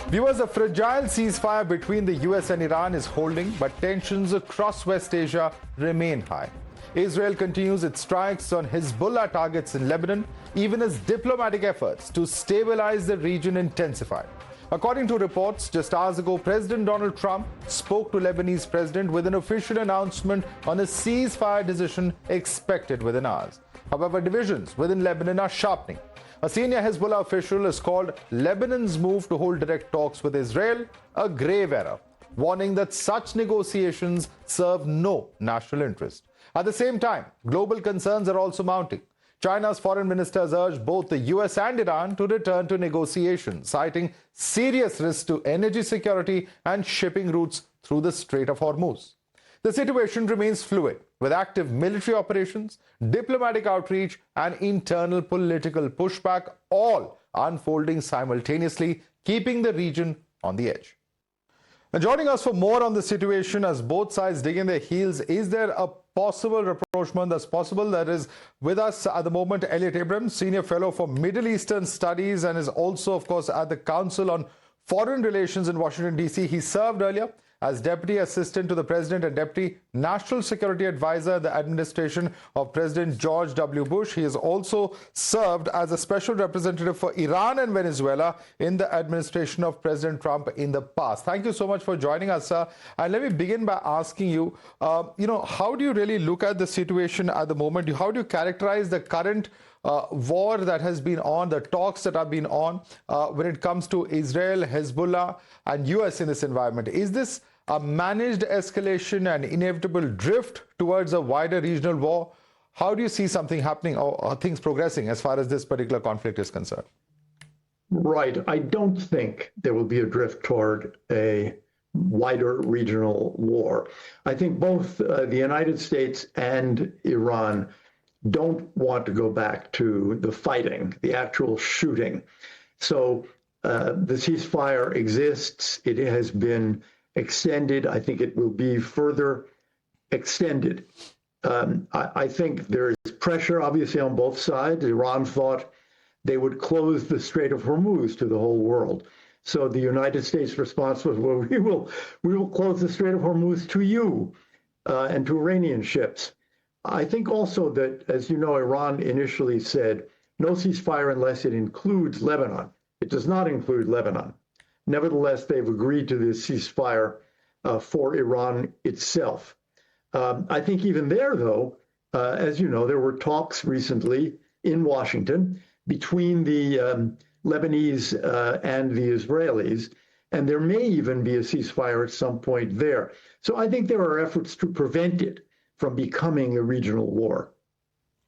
Viewers, a fragile ceasefire between the US and Iran is holding, but tensions across West Asia remain high. Israel continues its strikes on Hezbollah targets in Lebanon, even as diplomatic efforts to stabilize the region intensify. According to reports, just hours ago, President Donald Trump spoke to Lebanese President with an official announcement on a ceasefire decision expected within hours. However, divisions within Lebanon are sharpening. A senior Hezbollah official has called Lebanon's move to hold direct talks with Israel a grave error, warning that such negotiations serve no national interest. At the same time, global concerns are also mounting. China's foreign minister has urged both the US and Iran to return to negotiations, citing serious risks to energy security and shipping routes through the Strait of Hormuz. The situation remains fluid, with active military operations, diplomatic outreach, and internal political pushback all unfolding simultaneously, keeping the region on the edge. Now, joining us for more on the situation as both sides dig in their heels, is there a possible rapprochement that's possible? That is with us at the moment, Elliott Abrams, Senior Fellow for Middle Eastern Studies, and is also, of course, at the Council on Foreign Relations in Washington, D.C. He served earlier as Deputy Assistant to the President and Deputy National Security Advisor in the administration of President George W. Bush. He has also served as a Special Representative for Iran and Venezuela in the administration of President Trump in the past. Thank you so much for joining us, sir. And let me begin by asking you, how do you really look at the situation at the moment? How do you characterize the current war that has been on, the talks that have been on when it comes to Israel, Hezbollah, and US in this environment? Is this a managed escalation and inevitable drift towards a wider regional war? How do you see something happening or things progressing as far as this particular conflict is concerned? Right. I don't think there will be a drift toward a wider regional war. I think both the United States and Iran don't want to go back to the fighting, the actual shooting. So the ceasefire exists. It has been extended. I think it will be further extended. I think there is pressure, obviously, on both sides. Iran thought they would close the Strait of Hormuz to the whole world. So the United States response was, well, we will close the Strait of Hormuz to you and to Iranian ships. I think also that, as you know, Iran initially said no ceasefire unless it includes Lebanon. It does not include Lebanon. Nevertheless, they've agreed to this ceasefire for Iran itself. I think even there, though, as you know, there were talks recently in Washington between the Lebanese and the Israelis, and there may even be a ceasefire at some point there. So I think there are efforts to prevent it from becoming a regional war.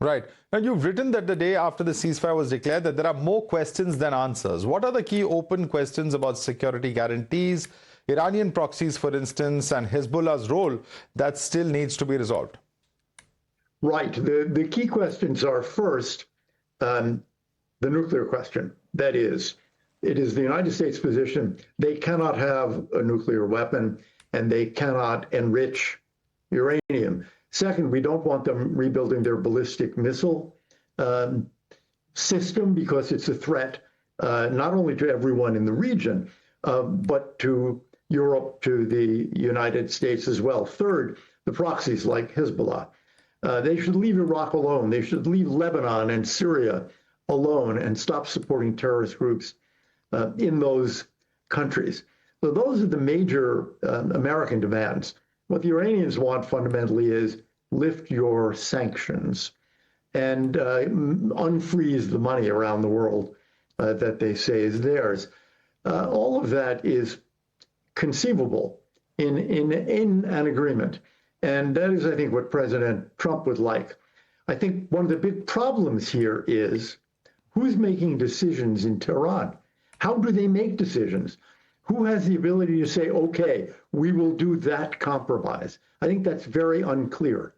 Right. Now, you've written that the day after the ceasefire was declared that there are more questions than answers. What are the key open questions about security guarantees, Iranian proxies, for instance, and Hezbollah's role that still needs to be resolved? Right. The key questions are, first, the nuclear question. That is, it is the United States position they cannot have a nuclear weapon and they cannot enrich uranium. Second, we don't want them rebuilding their ballistic missile system because it's a threat not only to everyone in the region, but to Europe, to the United States as well. Third, the proxies like Hezbollah. They should leave Iraq alone. They should leave Lebanon and Syria alone and stop supporting terrorist groups in those countries. So those are the major American demands. What the Iranians want fundamentally is lift your sanctions and unfreeze the money around the world that they say is theirs. All of that is conceivable in an agreement. And that is, I think, what President Trump would like. I think one of the big problems here is who's making decisions in Tehran? How do they make decisions? Who has the ability to say, okay, we will do that compromise? I think that's very unclear.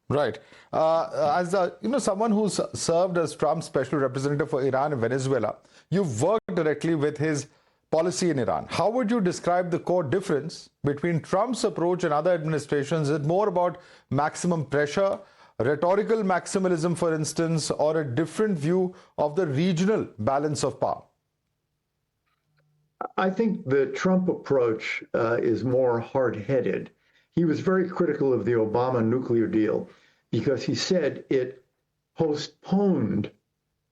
Right. As someone who's served as Trump's special representative for Iran and Venezuela, you've worked directly with his policy in Iran. How would you describe the core difference between Trump's approach and other administrations? Is it more about maximum pressure, rhetorical maximalism, for instance, or a different view of the regional balance of power? I think the Trump approach is more hard-headed. He was very critical of the Obama nuclear deal because he said it postponed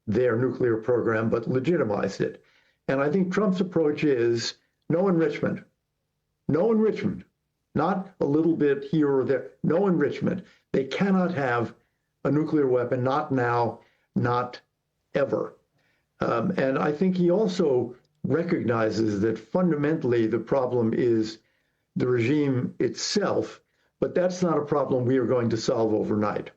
their nuclear program but legitimized it. And I think Trump's approach is no enrichment, not a little bit here or there, no enrichment. They cannot have a nuclear weapon, not now, not ever. And I think he also recognizes that fundamentally the problem is the regime itself, but that's not a problem we are going to solve overnight.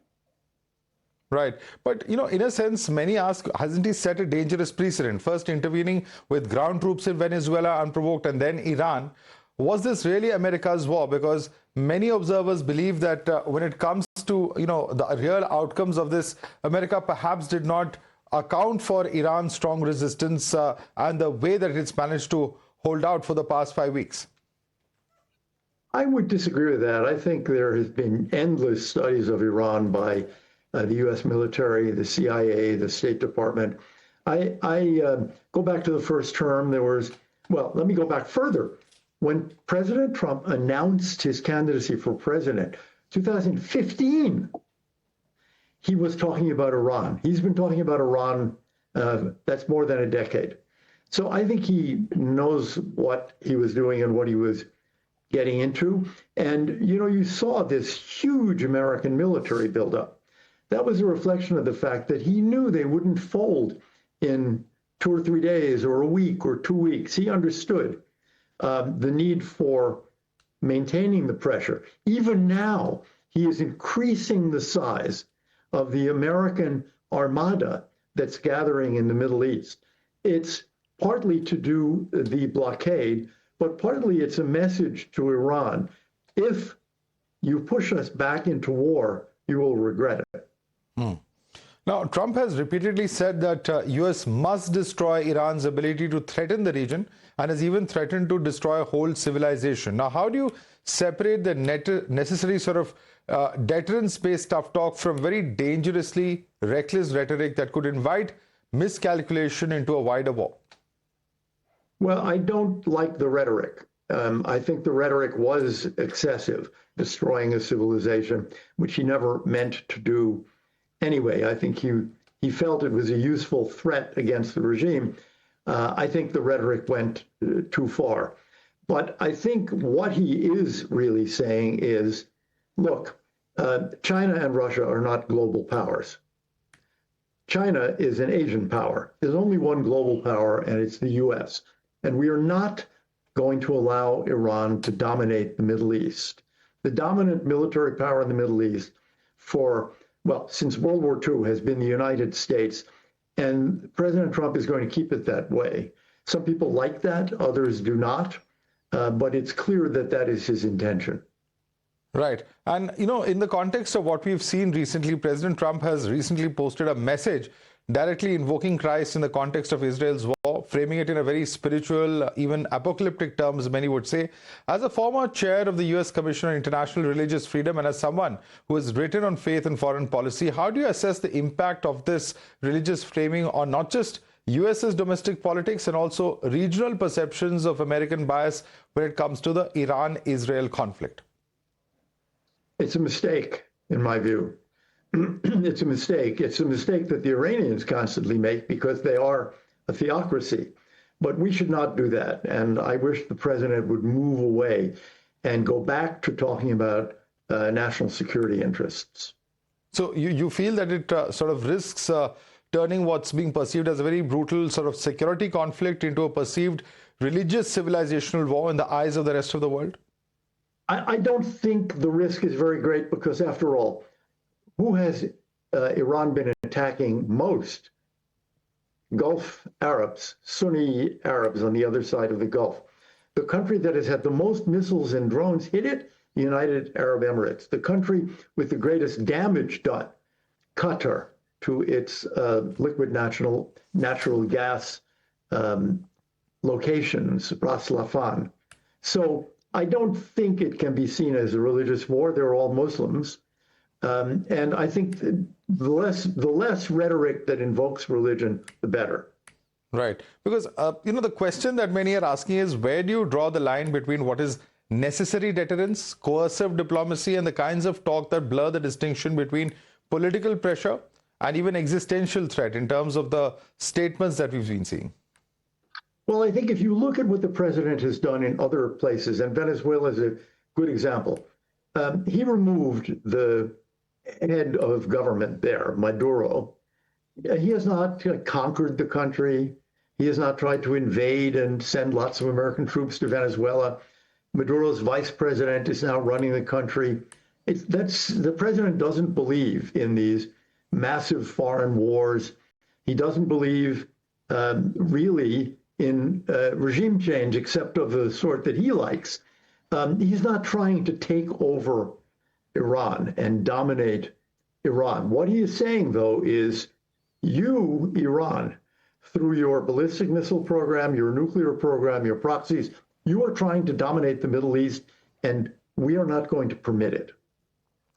Right. But, in a sense, many ask, hasn't he set a dangerous precedent? First intervening with ground troops in Venezuela unprovoked and then Iran. Was this really America's war? Because many observers believe that when it comes to, the real outcomes of this, America perhaps did not account for Iran's strong resistance and the way that it's managed to hold out for the past 5 weeks. I would disagree with that. I think there has been endless studies of Iran by the U.S. military, the CIA, the State Department. I go back to the first term. Let me go back further. When President Trump announced his candidacy for president, 2015, he was talking about Iran. He's been talking about Iran, that's more than a decade. So I think he knows what he was doing and what he was getting into. And, you saw this huge American military buildup. That was a reflection of the fact that he knew they wouldn't fold in 2 or 3 days or a week or 2 weeks. He understood the need for maintaining the pressure. Even now, he is increasing the size of the American armada that's gathering in the Middle East. It's partly to do the blockade, but partly it's a message to Iran. If you push us back into war, you will regret it. Now, Trump has repeatedly said that U.S. must destroy Iran's ability to threaten the region and has even threatened to destroy a whole civilization. Now, how do you separate the necessary sort of deterrence-based tough talk from very dangerously reckless rhetoric that could invite miscalculation into a wider war? Well, I don't like the rhetoric. I think the rhetoric was excessive, destroying a civilization, which he never meant to do anyway. I think he felt it was a useful threat against the regime. I think the rhetoric went too far. But I think what he is really saying is, look, China and Russia are not global powers. China is an Asian power. There's only one global power, and it's the U.S. And we are not going to allow Iran to dominate the Middle East. The dominant military power in the Middle East since World War II has been the United States, and President Trump is going to keep it that way. Some people like that, others do not, but it's clear that that is his intention. Right. And, in the context of what we've seen recently, President Trump has recently posted a message directly invoking Christ in the context of Israel's war, framing it in a very spiritual, even apocalyptic terms, many would say. As a former chair of the U.S. Commission on International Religious Freedom and as someone who has written on faith and foreign policy, how do you assess the impact of this religious framing on not just U.S.'s domestic politics and also regional perceptions of American bias when it comes to the Iran-Israel conflict? It's a mistake, in my view. It's a mistake. It's a mistake that the Iranians constantly make because they are a theocracy. But we should not do that. And I wish the president would move away and go back to talking about national security interests. So you feel that it sort of risks turning what's being perceived as a very brutal sort of security conflict into a perceived religious civilizational war in the eyes of the rest of the world? I don't think the risk is very great because, after all, who has Iran been attacking most? Gulf Arabs, Sunni Arabs on the other side of the Gulf. The country that has had the most missiles and drones hit it, the United Arab Emirates. The country with the greatest damage done, Qatar, to its liquid natural gas locations, Ras Laffan. So I don't think it can be seen as a religious war. They're all Muslims. And I think the less rhetoric that invokes religion, the better. Right. Because, the question that many are asking is, where do you draw the line between what is necessary deterrence, coercive diplomacy, and the kinds of talk that blur the distinction between political pressure and even existential threat in terms of the statements that we've been seeing? Well, I think if you look at what the president has done in other places, and Venezuela is a good example, he removed the head of government there, Maduro. He has not conquered the country. He has not tried to invade and send lots of American troops to Venezuela. Maduro's vice president is now running the country. The president doesn't believe in these massive foreign wars. He doesn't believe really in regime change, except of the sort that he likes. He's not trying to take over Iran and dominate Iran. What he is saying, though, is you, Iran, through your ballistic missile program, your nuclear program, your proxies, you are trying to dominate the Middle East, and we are not going to permit it.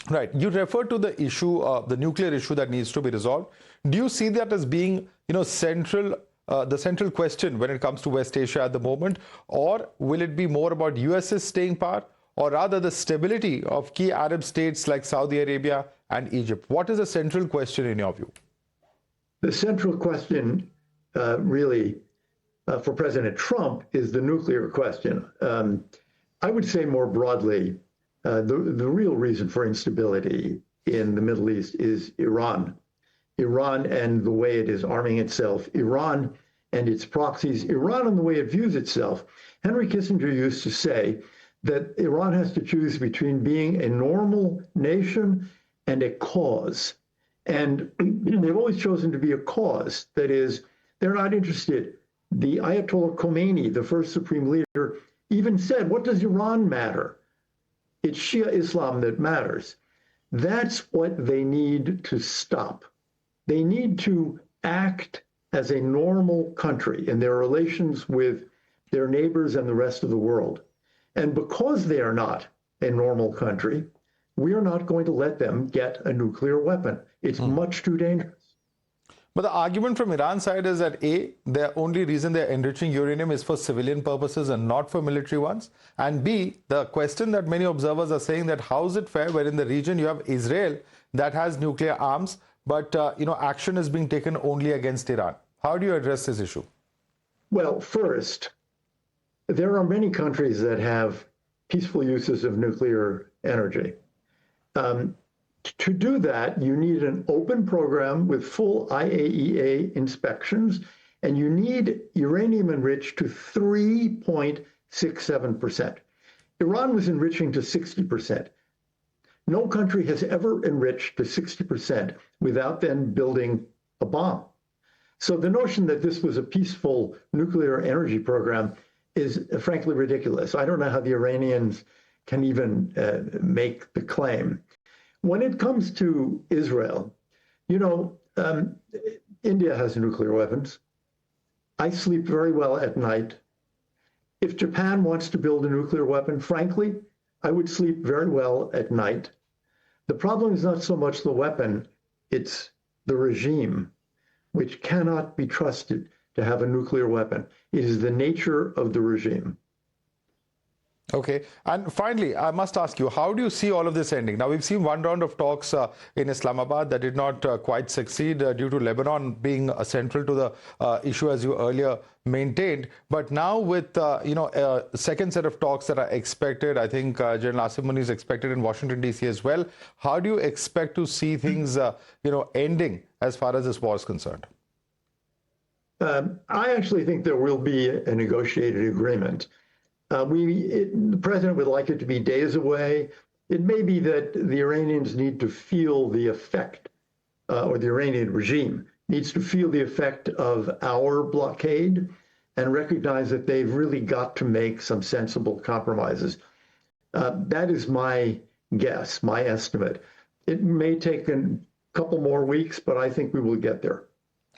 Right. You referred to the issue, the nuclear issue that needs to be resolved. Do you see that as being, central, the central question when it comes to West Asia at the moment, or will it be more about US's staying power, or rather the stability of key Arab states like Saudi Arabia and Egypt? What is the central question in your view? The central question, really, for President Trump is the nuclear question. I would say more broadly, the real reason for instability in the Middle East is Iran. Iran and the way it is arming itself, Iran and its proxies, Iran and the way it views itself. Henry Kissinger used to say that Iran has to choose between being a normal nation and a cause. And they've always chosen to be a cause. That is, they're not interested. The Ayatollah Khomeini, the first supreme leader, even said, what does Iran matter? It's Shia Islam that matters. That's what they need to stop. They need to act as a normal country in their relations with their neighbors and the rest of the world. And because they are not a normal country, we are not going to let them get a nuclear weapon. It's much too dangerous. But the argument from Iran's side is that A, the only reason they're enriching uranium is for civilian purposes and not for military ones. And B, the question that many observers are saying that how is it fair where in the region you have Israel that has nuclear arms, but action is being taken only against Iran. How do you address this issue? Well, first, there are many countries that have peaceful uses of nuclear energy. To do that, you need an open program with full IAEA inspections, and you need uranium enriched to 3.67%. Iran was enriching to 60%. No country has ever enriched to 60% without then building a bomb. So the notion that this was a peaceful nuclear energy program is frankly ridiculous. I don't know how the Iranians can even make the claim. When it comes to Israel, India has nuclear weapons. I sleep very well at night. If Japan wants to build a nuclear weapon, frankly, I would sleep very well at night. The problem is not so much the weapon, it's the regime, which cannot be trusted to have a nuclear weapon. It is the nature of the regime. Okay. And finally, I must ask you, how do you see all of this ending? Now, we've seen one round of talks in Islamabad that did not quite succeed due to Lebanon being central to the issue, as you earlier maintained. But now with, a second set of talks that are expected, I think General Asif Munir is expected in Washington, D.C. as well. How do you expect to see things, ending as far as this war is concerned? I actually think there will be a negotiated agreement. The president would like it to be days away. It may be that the Iranians need to feel the effect, or the Iranian regime needs to feel the effect of our blockade and recognize that they've really got to make some sensible compromises. That is my guess, my estimate. It may take a couple more weeks, but I think we will get there.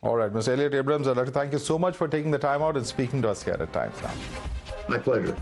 All right, Mr. Elliott Abrams, I'd like to thank you so much for taking the time out and speaking to us here at Times Now. My pleasure.